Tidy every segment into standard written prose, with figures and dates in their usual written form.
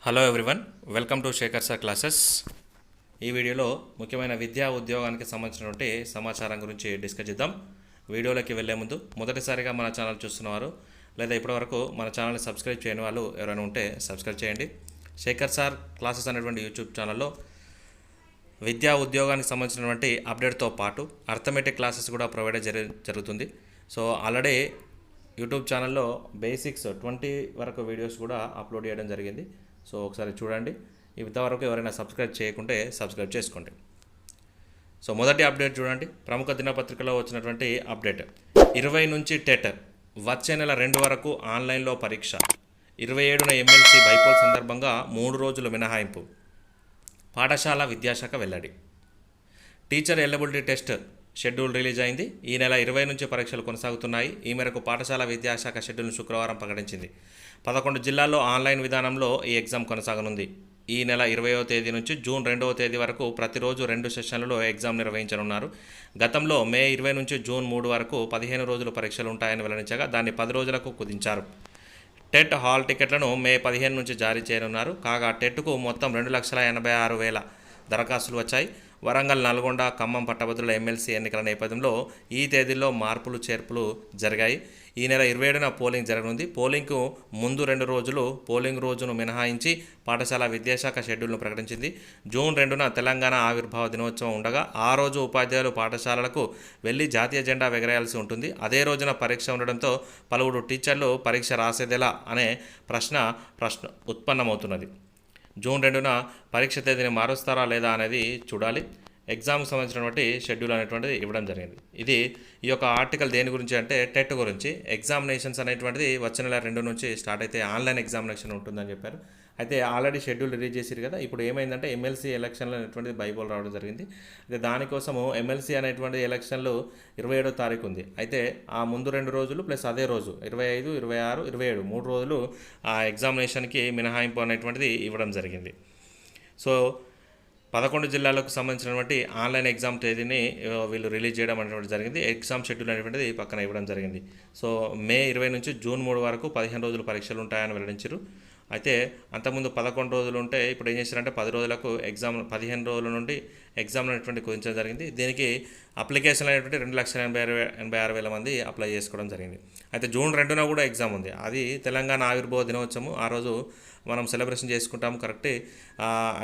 Hello everyone, welcome to Shekhar sir classes. ఈ వీడియోలో ముఖ్యమైన విద్యా ఉద్యోగానికి సంబంధించినటువంటి సమాచారం గురించి డిస్కస్ చేద్దాం. వీడియోలోకి వెళ్లే ముందు మొదటిసారిగా మన ఛానల్ చూస్తున్నవారు లేదా ఇప్పటివరకు మన ఛానల్ని సబ్స్క్రైబ్ చేయని వాళ్ళు ఎవరైనా ఉంటే సబ్స్క్రైబ్ చేయండి. శేఖర్ సార్ క్లాసెస్ అనేటువంటి యూట్యూబ్ ఛానల్లో విద్యా ఉద్యోగానికి సంబంధించినటువంటి అప్డేట్తో పాటు అర్థమెటిక్ క్లాసెస్ కూడా ప్రొవైడ్ జరుగుతుంది. సో ఆల్రెడీ యూట్యూబ్ ఛానల్లో బేసిక్స్ 20 వరకు వీడియోస్ కూడా అప్లోడ్ చేయడం జరిగింది. సో ఒకసారి చూడండి. ఇంతవరకు ఎవరైనా సబ్స్క్రైబ్ చేయకుంటే సబ్స్క్రైబ్ చేసుకోండి. సో మొదటి అప్డేట్ చూడండి. ప్రముఖ దినపత్రికలో వచ్చినటువంటి అప్డేట్. 20 నుంచి టెట్, వచ్చే నెల 2 వరకు ఆన్లైన్లో పరీక్ష. 27న ఎమ్మెల్సీ బైపోల్ సందర్భంగా 3 రోజులు మినహాయింపు. పాఠశాల విద్యాశాఖ వెల్లడి. Teacher eligibility test schedule release అయింది. ఈ నెల 20 నుంచి పరీక్షలు కొనసాగుతున్నాయి. ఈ మేరకు పాఠశాల విద్యాశాఖ షెడ్యూల్ను శుక్రవారం ప్రకటించింది. 11 జిల్లాల్లో ఆన్లైన్ విధానంలో ఈ ఎగ్జామ్ కొనసాగనుంది. ఈ నెల 20వ తేదీ నుంచి జూన్ 2వ తేదీ వరకు ప్రతిరోజు 2 సెషన్లలో ఎగ్జామ్ నిర్వహించనున్నారు. గతంలో మే 20 నుంచి జూన్ 3 వరకు 15 రోజులు పరీక్షలు ఉంటాయని వెల్లడించగా దాన్ని 10 రోజులకు కుదించారు. టెట్ హాల్ టికెట్లను మే 15 నుంచి జారీ చేయనున్నారు. కాగా టెట్కు మొత్తం 2,86,000 దరఖాస్తులు వచ్చాయి. వరంగల్, నల్గొండ, ఖమ్మం పట్టభద్రుల ఎమ్మెల్సీ ఎన్నికల నేపథ్యంలో ఈ తేదీల్లో మార్పులు చేర్పులు జరిగాయి. ఈ నెల 27న పోలింగ్ జరగనుంది. పోలింగ్కు ముందు 2 రోజులు పోలింగ్ రోజును మినహాయించి పాఠశాల విద్యాశాఖ షెడ్యూల్ను ప్రకటించింది. జూన్ 2న తెలంగాణ ఆవిర్భావ దినోత్సవం ఉండగా ఆ రోజు ఉపాధ్యాయులు పాఠశాలలకు వెళ్లి జాతీయ జెండా ఎగరేయాల్సి ఉంటుంది. అదే రోజున పరీక్ష ఉండడంతో పలువురు టీచర్లు పరీక్ష రాసేదెలా అనే ప్రశ్న ఉత్పన్నమవుతున్నది. జూన్ 2న పరీక్ష తేదీని మారుస్తారా లేదా అనేది చూడాలి. ఎగ్జామ్కి సంబంధించినటువంటి షెడ్యూల్ అనేటువంటిది ఇవ్వడం జరిగింది. ఇది ఈ యొక్క ఆర్టికల్ దేని గురించి అంటే టెట్ గురించి. ఎగ్జామినేషన్స్ అనేటువంటిది వచ్చే నెల 2 నుంచి స్టార్ట్ అయితే ఆన్లైన్ ఎగ్జామినేషన్ ఉంటుందని చెప్పారు. అయితే ఆల్రెడీ షెడ్యూల్ రిలీజ్ చేశారు కదా. ఇప్పుడు ఏమైందంటే ఎమ్మెల్సీ ఎలక్షన్లు అనేటువంటిది బైపోల్ రావడం జరిగింది. అయితే దానికోసము ఎమ్మెల్సీ అనేటువంటి ఎలక్షన్లు 27వ తారీఖు ఉంది. అయితే ఆ ముందు 2 రోజులు ప్లస్ అదే రోజు 25, 26, 27 3 రోజులు ఆ ఎగ్జామినేషన్కి మినహాయింపు అనేటువంటిది ఇవ్వడం జరిగింది. సో 11 జిల్లాలకు సంబంధించినటువంటి ఆన్లైన్ ఎగ్జామ్ తేదీని వీళ్ళు రిలీజ్ చేయడం అనేటువంటి జరిగింది. ఎగ్జామ్ షెడ్యూల్ అనేటువంటిది పక్కన ఇవ్వడం జరిగింది. సో మే 20 నుంచి జూన్ 3 వరకు 15 రోజులు పరీక్షలు ఉంటాయని వెల్లడించారు. అయితే అంతకుముందు 11 రోజులు ఉంటే ఇప్పుడు ఏం చేశారంటే 10 రోజులకు ఎగ్జామ్, 15 రోజుల నుండి ఎగ్జామ్ అనేటువంటి కుదించడం జరిగింది. దీనికి అప్లికేషన్లు అనేటువంటి 2,86,000 మంది అప్లై చేసుకోవడం జరిగింది. అయితే జూన్ 2న కూడా ఎగ్జామ్ ఉంది. అది తెలంగాణ ఆవిర్భావ దినోత్సవం. ఆ రోజు మనం సెలబ్రేషన్ చేసుకుంటాము కరెక్టే.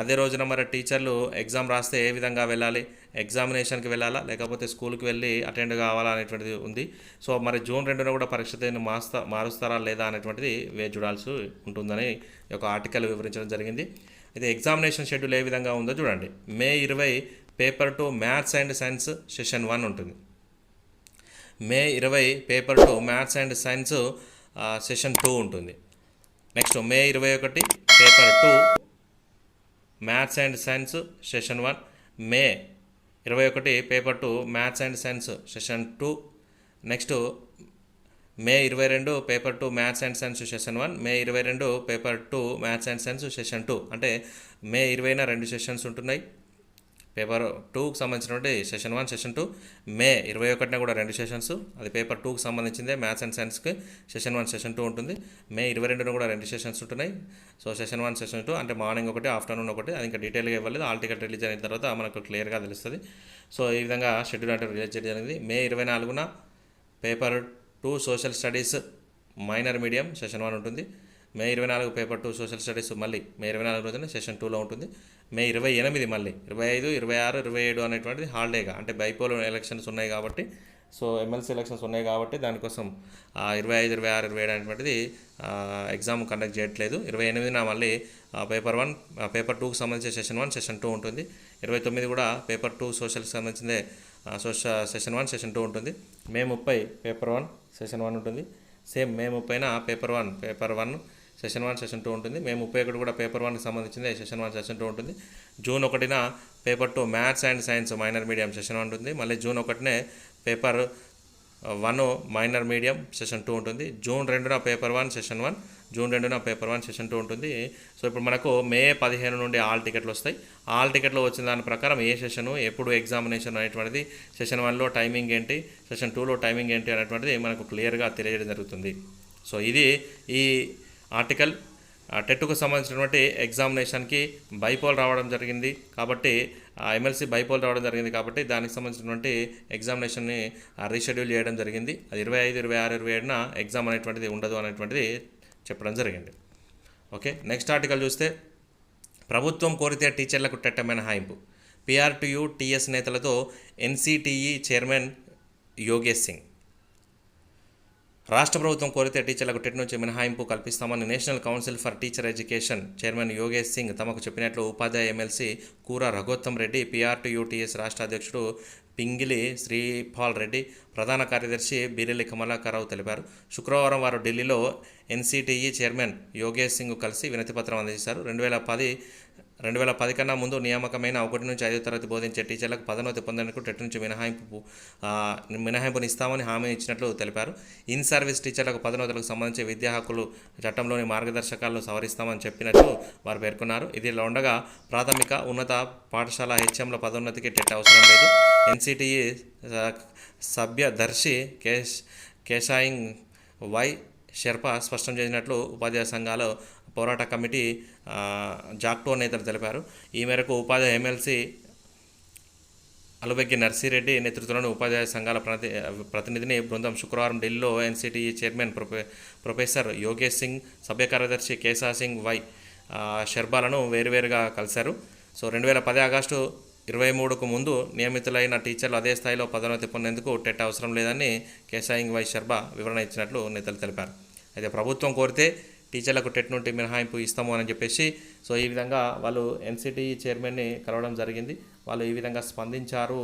అదే రోజున మరి టీచర్లు ఎగ్జామ్ రాస్తే ఏ విధంగా వెళ్ళాలి, ఎగ్జామినేషన్కి వెళ్ళాలా లేకపోతే స్కూల్కి వెళ్ళి అటెండ్ కావాలా అనేటువంటిది ఉంది. సో మరి జూన్ 2న కూడా పరీక్ష తేదీని మారుస్తారా లేదా అనేటువంటిది వేచి చూడాల్సి ఉంటుందని ఒక ఆర్టికల్ వివరించడం జరిగింది. అయితే ఎగ్జామినేషన్ షెడ్యూల్ ఏ విధంగా ఉందో చూడండి. మే 20 paper 2 maths and science session 1 ఉంటుంది. మే 20 paper 2 maths and science session 2 ఉంటుంది. Next May 21 paper 2 maths and science session 1. May 21 paper 2 maths and science session 2. Next May 22 paper 2 maths and science session 1. May 22 paper 2 maths and science session 2. అంటే మే 20న 2 sessions ఉంటున్నాయి. Paper 2కి సంబంధించినటువంటి session 1, session 2. మే 21న కూడా 2 sessions, అది paper 2కి సంబంధించిందే. Maths and సైన్స్కి session 1, session 2 ఉంటుంది. మే 22న కూడా 2 సెషన్స్ ఉంటున్నాయి. సో సెషన్ 1, సెషన్ 2 అంటే మార్నింగ్ ఒకటి, ఆఫ్టర్నూన్ ఒకటి. అది ఇంకా డీటెయిల్గా ఇవ్వలేదు. ఆల్ టికెట్ రిలీజ్ అయిన తర్వాత మనకు క్లియర్గా తెలుస్తుంది. సో ఈ విధంగా షెడ్యూల్ అంటే రిలీజ్ చేయడం జరిగింది. మే 24న paper 2 social studies minor medium session 1 ఉంటుంది. మే 24 పేపర్ 2 సోషల్ స్టడీస్ మళ్ళీ మే 24 రోజున సెషన్ 2లో ఉంటుంది. మే 28 మళ్ళీ 25, 26, 27 అనేటువంటిది హాలిడేగా, అంటే బైపోల్ ఎలక్షన్స్ ఉన్నాయి కాబట్టి, సో ఎమ్మెల్సీ ఎలక్షన్స్ ఉన్నాయి కాబట్టి దానికోసం 25, 26, 27 అనేటువంటిది ఎగ్జామ్ కండక్ట్ చేయట్లేదు. 28న మళ్ళీ పేపర్ 1 పేపర్ 2కి సంబంధించిన సెషన్ 1, సెషన్ 2 ఉంటుంది. 29 కూడా పేపర్ 2 సోషల్కి సంబంధించిందే సెషన్ 1, సెషన్ 2 ఉంటుంది. మే 30 పేపర్ 1 సెషన్ 1 ఉంటుంది. సేమ్ మే 30న పేపర్ 1 సెషన్ 1, సెషన్ 2 ఉంటుంది. మే 31 కూడా పేపర్ 1కి సంబంధించింది సెషన్ 1, సెషన్ 2 ఉంటుంది. జూన్ 1న paper 2 maths and science minor medium session 1 ఉంటుంది. మళ్ళీ జూన్ 1నే పేపర్ 1 మైనర్ మీడియం సెషన్ 2 ఉంటుంది. జూన్ 2న పేపర్ 1 సెషన్ 1, జూన్ 2న పేపర్ 1 సెషన్ 2 ఉంటుంది. సో ఇప్పుడు మనకు మే 15 నుండి ఆల్ టికెట్లు వస్తాయి. ఆల్ టికెట్లు వచ్చిన దాని ప్రకారం ఏ సెషను ఎప్పుడు ఎగ్జామినేషన్ అనేటువంటిది, సెషన్ 1లో టైమింగ్ ఏంటి, సెషన్ 2లో టైమింగ్ ఏంటి అనేటువంటిది మనకు క్లియర్గా తెలియజేయడం జరుగుతుంది. సో ఇది ఈ ఆర్టికల్ టెట్కు సంబంధించినటువంటి ఎగ్జామినేషన్కి బైపోల్ రావడం జరిగింది కాబట్టి ఎమ్మెల్సీ బైపోల్ రావడం జరిగింది కాబట్టి దానికి సంబంధించినటువంటి ఎగ్జామినేషన్ని రీషెడ్యూల్ చేయడం జరిగింది. అది 25, 26, 27న ఎగ్జామ్ అనేటువంటిది ఉండదు అనేటువంటిది చెప్పడం జరిగింది. ఓకే, నెక్స్ట్ ఆర్టికల్ చూస్తే ప్రభుత్వం కోరితే టీచర్లకు టెట్ మినహాయింపు. PRTU TS నేతలతో NCTE చైర్మన్ యోగేష్ సింగ్. రాష్ట్ర ప్రభుత్వం కోరితే టీచర్లకు టెట్ నుంచి మినహాయింపు కల్పిస్తామని national council for teacher education chairman Yogesh Singh తమకు చెప్పినట్లు ఉపాధ్యాయ ఎమ్మెల్సీ కూర రఘోత్తమ్ రెడ్డి, PRTU TS రాష్ట్ర అధ్యక్షుడు పింగిలి శ్రీపాల్ రెడ్డి, ప్రధాన కార్యదర్శి బీరెల్లి కమలాకరరావు తెలిపారు. శుక్రవారం వారు ఢిల్లీలో NCTE చైర్మన్ యోగేష్ సింగ్ కలిసి వినతిపత్రం అందజేశారు. 2010 కన్నా ముందు నియామకమైన 1 నుంచి 5వ తరగతి బోధించే టీచర్లకు పదోన్నతి పొందేందుకు టెట్ నుంచి మినహాయింపుని ఇస్తామని హామీ ఇచ్చినట్లు తెలిపారు. ఇన్ సర్వీస్ టీచర్లకు పదోన్నతులకు సంబంధించి విద్యా హక్కులు చట్టంలోని మార్గదర్శకాలను సవరిస్తామని చెప్పినట్లు వారు పేర్కొన్నారు. ఇదిలా ఉండగా ప్రాథమిక ఉన్నత పాఠశాల HMల పదోన్నతికి టెట్ అవసరం లేదు. NCTE సభ్యదర్శి కేశాయింగ్ వై షెర్పా స్పష్టం చేసినట్లు ఉపాధ్యాయ సంఘాల పోరాట కమిటీ జాక్టో నేతలు తెలిపారు. ఈ మేరకు ఉపాధ్యాయ ఎమ్మెల్సీ అలుబెగ్గి నర్సిరెడ్డి నేతృత్వంలోని ఉపాధ్యాయ సంఘాల ప్రతినిధిని బృందం శుక్రవారం ఢిల్లీలో NCTE chairman professor Yogesh Singh, సభ్య కార్యదర్శి కేశా సింగ్ వై షెర్బాలను వేరువేరుగా కలిశారు. 2010 ఆగస్టు 23కు ముందు నియమితులైన టీచర్లు అదే స్థాయిలో పదోన్నతి పొందేందుకు టెట్ అవసరం లేదని కేశాయింగ్ వై షెర్బా వివరణ ఇచ్చినట్లు నేతలు తెలిపారు. అయితే ప్రభుత్వం కోరితే టీచర్లకు టెట్ నుండి మినహాయింపు ఇస్తాము అని చెప్పేసి ఈ విధంగా వాళ్ళు NCTE చైర్మన్ని కలవడం జరిగింది. వాళ్ళు ఈ విధంగా స్పందించారు.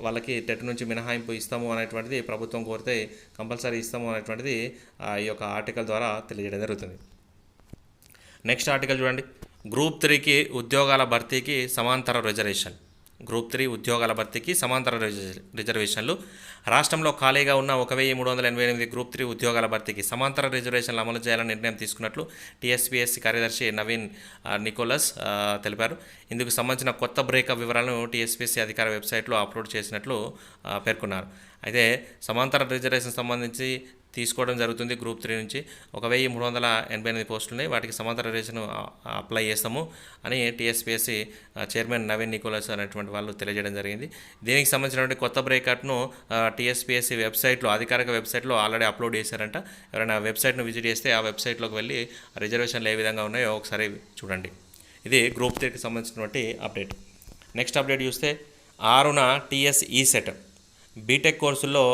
వాళ్ళకి టెట్ నుంచి మినహాయింపు ఇస్తాము అనేటువంటిది ప్రభుత్వం కోరితే కంపల్సరీ ఇస్తాము అనేటువంటిది ఈ యొక్క ఆర్టికల్ ద్వారా తెలియజేయడం జరుగుతుంది. నెక్స్ట్ ఆర్టికల్ చూడండి. గ్రూప్ 3కి ఉద్యోగాల భర్తీకి సమాంతర రిజర్వేషన్. గ్రూప్ 3 ఉద్యోగాల భర్తీకి సమాంతర రిజర్వేషన్లు. రాష్ట్రంలో ఖాళీగా ఉన్న 1388 గ్రూప్ 3 ఉద్యోగాల భర్తీకి సమాంతర రిజర్వేషన్లు అమలు చేయాలని నిర్ణయం తీసుకున్నట్లు TSPSC కార్యదర్శి నవీన్ నికోలస్ తెలిపారు. ఇందుకు సంబంధించిన కొత్త బ్రేకప్ వివరాలను TSPSC అధికార వెబ్సైట్లో అప్లోడ్ చేసినట్లు పేర్కొన్నారు. అయితే సమాంతర రిజర్వేషన్ సంబంధించి తీసుకోవడం జరుగుతుంది. గ్రూప్ 3 నుంచి 1388 పోస్టులు ఉన్నాయి. వాటికి సమాంతర రిజర్వేషన్ అప్లై చేస్తాము అని TSPSC చైర్మన్ నవీన్ నికోలస్ అనేటువంటి వాళ్ళు తెలియజేయడం జరిగింది. దీనికి సంబంధించినటువంటి కొత్త బ్రేకట్ను TSPSC వెబ్సైట్లో, అధికారిక వెబ్సైట్లో ఆల్రెడీ అప్లోడ్ చేశారంట. ఎవరైనా వెబ్సైట్ను విజిట్ చేస్తే ఆ వెబ్సైట్లోకి వెళ్ళి రిజర్వేషన్లు ఏ విధంగా ఉన్నాయో ఒకసారి చూడండి. ఇది గ్రూప్ 3కి సంబంధించినటువంటి అప్డేట్. నెక్స్ట్ అప్డేట్ చూస్తే 6న TS ESET బీటెక్ కోర్సుల్లో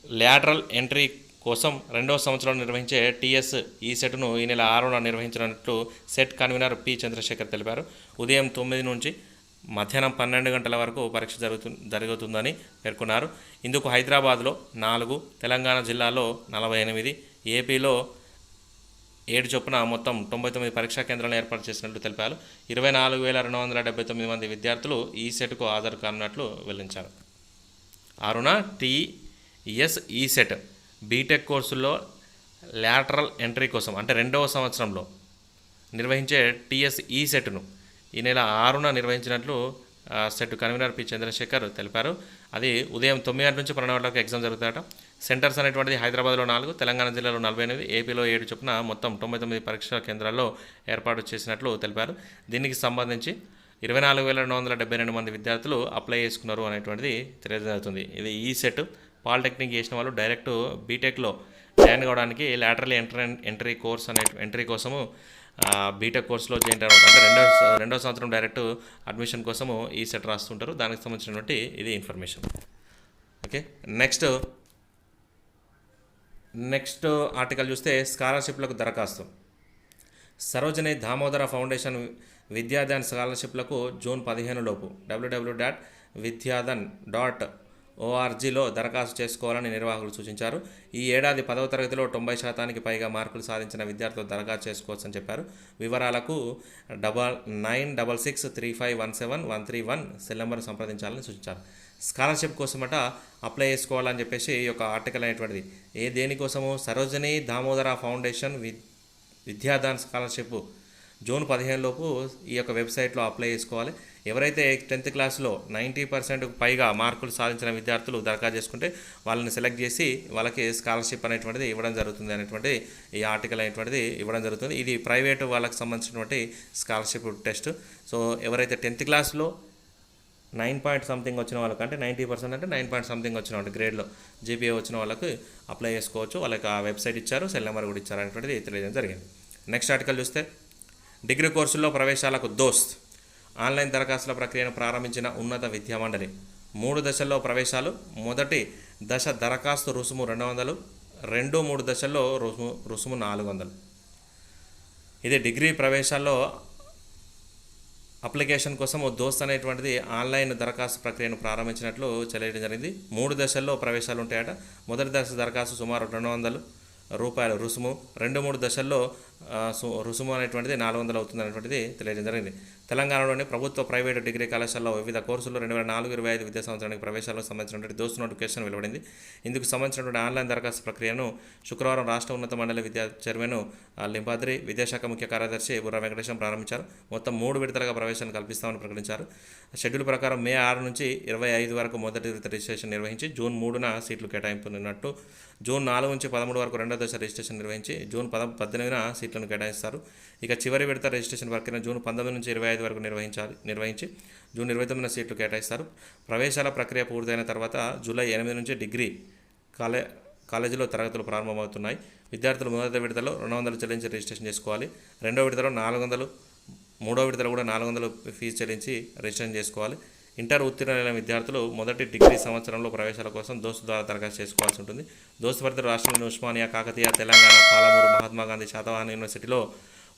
లాటరల్ ఎంట్రీ కోసం 2వ సంవత్సరంలో నిర్వహించే TS ESETను ఈ నెల 6న నిర్వహించినట్లు సెట్ కన్వీనర్ P చంద్రశేఖర్ తెలిపారు. ఉదయం 9 నుంచి మధ్యాహ్నం 12 గంటల వరకు పరీక్ష జరుగుతుందని పేర్కొన్నారు. ఇందుకు హైదరాబాద్లో 4, తెలంగాణ జిల్లాలో 48, ఏపీలో 7 చొప్పున మొత్తం 99 పరీక్షా కేంద్రాలను ఏర్పాటు చేసినట్లు తెలిపారు. 24,279 మంది విద్యార్థులు ESETకు హాజరు కానున్నట్లు వెల్లడించారు. 6న TS ESET బీటెక్ కోర్సుల్లో లాటరల్ ఎంట్రీ కోసం అంటే 2వ సంవత్సరంలో నిర్వహించే TS ESETను ఈ నెల 6న నిర్వహించినట్లు సెట్ కన్వీనర్ P చంద్రశేఖర్ తెలిపారు. అది ఉదయం 9 గంటల నుంచి 12 గంటల వరకు ఎగ్జామ్ జరుగుతాయట. సెంటర్స్ అనేటువంటిది హైదరాబాద్లో 4, తెలంగాణ జిల్లాలో 48, ఏపీలో 7 చొప్పున మొత్తం 99 పరీక్షా కేంద్రాల్లో ఏర్పాటు చేసినట్లు తెలిపారు. దీనికి సంబంధించి 24,272 మంది విద్యార్థులు అప్లై చేసుకున్నారు అనేటువంటిది తెలియజేస్తుంది. ఇది ESET పాలిటెక్నిక్ చేసిన వాళ్ళు డైరెక్ట్ బీటెక్లో జాయిన్ కావడానికి లాటరల్ ఎంట్రీ కోర్స్ అనే ఎంట్రీ కోసము బీటెక్ కోర్సులో జాయిన్ అవ్వడం అంటే రెండో సంవత్సరం డైరెక్ట్ అడ్మిషన్ కోసము ESET రాస్తుంటారు. దానికి సంబంధించినటువంటి ఇది ఇన్ఫర్మేషన్. ఓకే, నెక్స్ట్ ఆర్టికల్ చూస్తే స్కాలర్షిప్లకు దరఖాస్తు. సరోజిని దామోదర ఫౌండేషన్ విద్యాదాన్ స్కాలర్షిప్లకు జూన్ 15 లోపు www.vidyadan.orgలో దరఖాస్తు చేసుకోవాలని నిర్వాహకులు సూచించారు. ఈ ఏడాది 10వ తరగతిలో 90% పైగా మార్కులు సాధించిన విద్యార్థులు దరఖాస్తు చేసుకోవచ్చని చెప్పారు. వివరాలకు 9966351731 సెల్ నెంబర్ సంప్రదించాలని సూచించారు. స్కాలర్షిప్ కోసమట అప్లై చేసుకోవాలని చెప్పేసి ఈ యొక్క ఆర్టికల్ అనేటువంటిది దేనికోసము Sarojini Damodara foundation Vidyadan scholarship June 15 లోపు ఈ యొక్క వెబ్సైట్లో అప్లై చేసుకోవాలి. ఎవరైతే 10th క్లాస్లో 90% పైగా మార్కులు సాధించిన విద్యార్థులు దరఖాస్తు చేసుకుంటే వాళ్ళని సెలెక్ట్ చేసి వాళ్ళకి స్కాలర్షిప్ అనేటువంటిది ఇవ్వడం జరుగుతుంది అనేటువంటి ఈ ఆర్టికల్ అనేటువంటిది ఇవ్వడం జరుగుతుంది. ఇది ప్రైవేటు వాళ్ళకి సంబంధించినటువంటి స్కాలర్షిప్ టెస్ట్. సో ఎవరైతే 10th క్లాస్లో 9 పాయింట్ సంథింగ్ వచ్చిన వాళ్ళకి, అంటే 90% అంటే 9 పాయింట్ సంథింగ్ వచ్చిన వాళ్ళు గ్రేడ్లో జీపీఏ వచ్చిన వాళ్ళకి అప్లై చేసుకోవచ్చు. వాళ్ళకి ఆ వెబ్సైట్ ఇచ్చారు, సెల్ నెంబర్ కూడా ఇచ్చారు అనేటువంటిది తెలియజేయడం జరిగింది. నెక్స్ట్ ఆర్టికల్ చూస్తే డిగ్రీ కోర్సుల్లో ప్రవేశాలకు దోస్త్ ఆన్లైన్ దరఖాస్తుల ప్రక్రియను ప్రారంభించిన ఉన్నత విద్యా మండలి. 3 దశల్లో ప్రవేశాలు. మొదటి దశ దరఖాస్తు రుసుము 200, 2-3 దశల్లో రుసుము 400. ఇది డిగ్రీ ప్రవేశాల్లో అప్లికేషన్ కోసం దోస్త్ అనేటువంటిది ఆన్లైన్ దరఖాస్తు ప్రక్రియను ప్రారంభించినట్లు తెలియడం జరిగింది. 3 దశల్లో ప్రవేశాలు ఉంటాయట. మొదటి దశ దరఖాస్తు సుమారు 200 రూపాయలు రుసుము, 2-3 దశల్లో రుసుము అనేటువంటిది 400 అవుతుంది అనేటువంటిది తెలియజేయడం జరిగింది. తెలంగాణలోని ప్రభుత్వ ప్రైవేటు డిగ్రీ కళాశాలలో వివిధ కోర్సుల్లో 2024-25 విద్యా సంవత్సరానికి ప్రవేశాలకు సంబంధించినటువంటి దోస్తు నోటిఫికేషన్ వెలువడింది. ఇందుకు సంబంధించినటువంటి ఆన్లైన్ దరఖాస్తు ప్రక్రియను శుక్రవారం రాష్ట్ర ఉన్నత మండలి విద్యా చైర్మన్ లింబాద్రి, విద్యాశాఖ ముఖ్య కార్యదర్శి బుర్రా వెంకటేశం ప్రారంభించారు. మొత్తం 3 విడతలుగా ప్రవేశాన్ని కల్పిస్తామని ప్రకటించారు. షెడ్యూల్ ప్రకారం మే 6 నుంచి 25 వరకు మొదటి విడత రిజిస్ట్రేషన్ నిర్వహించి జూన్ 3న సీట్లు కేటాయింపున్నట్టు, జూన్ 4 నుంచి 13 వరకు రెండో దశ రిజిస్ట్రేషన్ నిర్వహించి జూన్ 18న సీట్లను కేటాయిస్తారు. ఇక చివరి విడత రిజిస్ట్రేషన్ ప్రక్రియ జూన్ 19 నుంచి 25 వరకు నిర్వహించి జూన్ 29న సీట్లు కేటాయిస్తారు. ప్రవేశాల ప్రక్రియ పూర్తయిన తర్వాత జూలై 8 నుంచి డిగ్రీ కాలేజీలో తరగతులు ప్రారంభమవుతున్నాయి. విద్యార్థులు మొదటి విడతలో 200 చెల్లించి రిజిస్ట్రేషన్ చేసుకోవాలి. రెండో విడతలో 400, మూడో విడతలో కూడా 400 ఫీజు చెల్లించి రిజిస్ట్రేషన్ చేసుకోవాలి. ఇంటర్ ఉత్తీర్ణులైన విద్యార్థులు మొదటి డిగ్రీ సంవత్సరంలో ప్రవేశాల కోసం దోస్తు ద్వారా దరఖాస్తు చేసుకోవాల్సి ఉంటుంది. దోస్తు పరిధిలో రాష్ట్రంలోని ఉస్మానియా, కాకతీయ, తెలంగాణ, పాలమూరు, మహాత్మాగాంధీ, శాతవాహన యూనివర్సిటీలో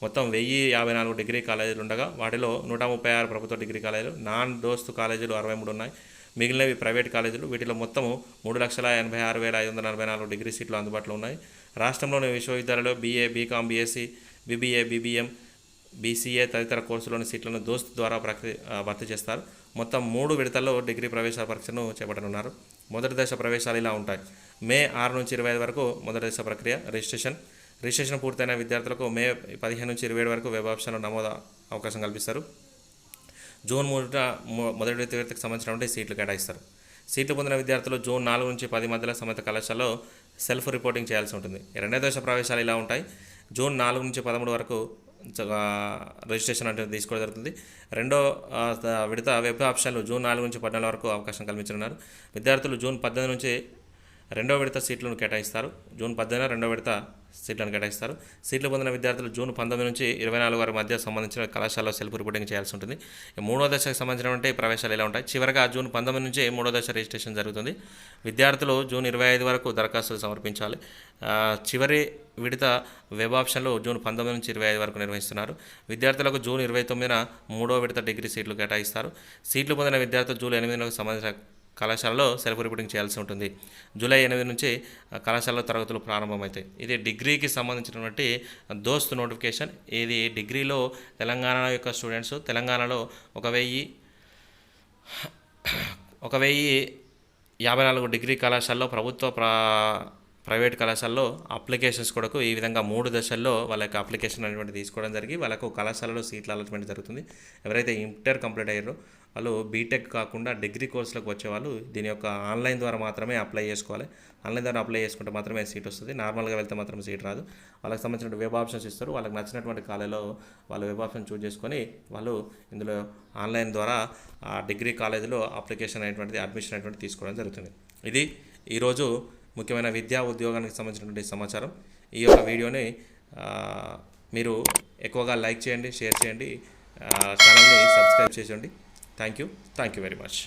మొత్తం 1054 డిగ్రీ కాలేజీలు ఉండగా వాటిలో 136 ప్రభుత్వ డిగ్రీ కాలేజీలు, నాన్ దోస్తు కాలేజీలు 63 ఉన్నాయి. మిగిలినవి ప్రైవేట్ కాలేజీలు. వీటిలో మొత్తము 3,86,544 డిగ్రీ సీట్లు అందుబాటులో ఉన్నాయి. రాష్ట్రంలోని విశ్వవిద్యాలయాల్లో BA, BCom, BSc, BBA, BBM, BCA తదితర కోర్సులోని సీట్లను దోస్తు ద్వారా భర్తీ చేస్తారు. మొత్తం 3 విడతల్లో డిగ్రీ ప్రవేశాల పరీక్షను చేపట్టనున్నారు. మొదటి దశ ప్రవేశాలు ఇలా ఉంటాయి. మే 6 నుంచి 25 వరకు మొదటి దశ ప్రక్రియ రిజిస్ట్రేషన్ పూర్తయిన విద్యార్థులకు మే 15 నుంచి 27 వరకు వెబ్ ఆప్షన్లో నమోదు అవకాశం కల్పిస్తారు. జూన్ 3న మొదటి విడతకు సంబంధించినటువంటి సీట్లు కేటాయిస్తారు. సీట్లు పొందిన విద్యార్థులు జూన్ 4 నుంచి 10 మధ్యలో సంబంధిత కళాశాలలో సెల్ఫ్ రిపోర్టింగ్ చేయాల్సి ఉంటుంది. రెండో దశ ప్రవేశాలు ఇలా ఉంటాయి. జూన్ 4 నుంచి 13 వరకు రిజిస్ట్రేషన్ అంటే తీసుకోవడం జరుగుతుంది. రెండో విడత వెబ్ ఆప్షన్లు జూన్ 4 నుంచి 14 వరకు అవకాశం కల్పించనున్నారు. విద్యార్థులు జూన్ 18 నుంచి రెండో విడత సీట్లను కేటాయిస్తారు. జూన్ 18 రెండో విడత సీట్లను కేటాయిస్తారు. సీట్లు పొందిన విద్యార్థులు జూన్ 19 నుంచి 24 వరకు మధ్య సంబంధించిన కళాశాలలో సెల్ఫ్ రిపోర్టింగ్ చేయాల్సి ఉంటుంది. మూడో దశకు సంబంధించినటువంటి ప్రవేశాలు ఇలా ఉంటాయి. చివరగా జూన్ 19 నుంచి మూడో దశ రిజిస్ట్రేషన్ జరుగుతుంది. విద్యార్థులు జూన్ 25 వరకు దరఖాస్తులు సమర్పించాలి. చివరి విడత వెబ్ ఆప్షన్లు జూన్ 19 నుంచి 25 వరకు నిర్వహిస్తున్నారు. విద్యార్థులకు జూన్ 29న మూడో విడత డిగ్రీ సీట్లు కేటాయిస్తారు. సీట్లు పొందిన విద్యార్థులు జూన్ 8కు సంబంధించిన కళాశాలలో సెల్ఫ్ రిపోర్టింగ్ చేయాల్సి ఉంటుంది. జూలై 8 నుంచి కళాశాలలో తరగతులు ప్రారంభమవుతాయి. ఇది డిగ్రీకి సంబంధించినటువంటి దోస్త్ నోటిఫికేషన్. ఇది డిగ్రీలో తెలంగాణ యొక్క స్టూడెంట్స్ తెలంగాణలో 1054 డిగ్రీ కళాశాలలో ప్రైవేట్ కళాశాలలో అప్లికేషన్స్ కొరకు ఈ విధంగా 3 దశల్లో వాళ్ళ యొక్క అప్లికేషన్ అనేటువంటి తీసుకోవడం జరిగి వాళ్ళకు కళాశాలలో సీట్ల అలాట్మెంట్ జరుగుతుంది. ఎవరైతే ఇంటర్ కంప్లీట్ అయ్యారో వాళ్ళు బీటెక్ కాకుండా డిగ్రీ కోర్సులకు వచ్చేవాళ్ళు దీని యొక్క ఆన్లైన్ ద్వారా మాత్రమే అప్లై చేసుకోవాలి. ఆన్లైన్ ద్వారా అప్లై చేసుకుంటే మాత్రమే సీట్ వస్తుంది. నార్మల్గా వెళ్తే మాత్రం సీట్ రాదు. వాళ్ళకి సంబంధించిన వెబ్ ఆప్షన్స్ ఇస్తారు. వాళ్ళకి నచ్చినటువంటి కాలేజీలో వాళ్ళు వెబ్ ఆప్షన్ చూస్ చేసుకొని వాళ్ళు ఇందులో ఆన్లైన్ ద్వారా ఆ డిగ్రీ కాలేజీలో అప్లికేషన్ అనేటువంటిది అడ్మిషన్ అనేటువంటిది తీసుకోవడం జరుగుతుంది. ఇది ఈరోజు ముఖ్యమైన విద్యా ఉద్యోగానికి సంబంధించినటువంటి సమాచారం. ఈ యొక్క వీడియోని మీరు ఎక్కువగా లైక్ చేయండి, షేర్ చేయండి, ఛానల్ని సబ్స్క్రైబ్ చేయండి. Thank you very much.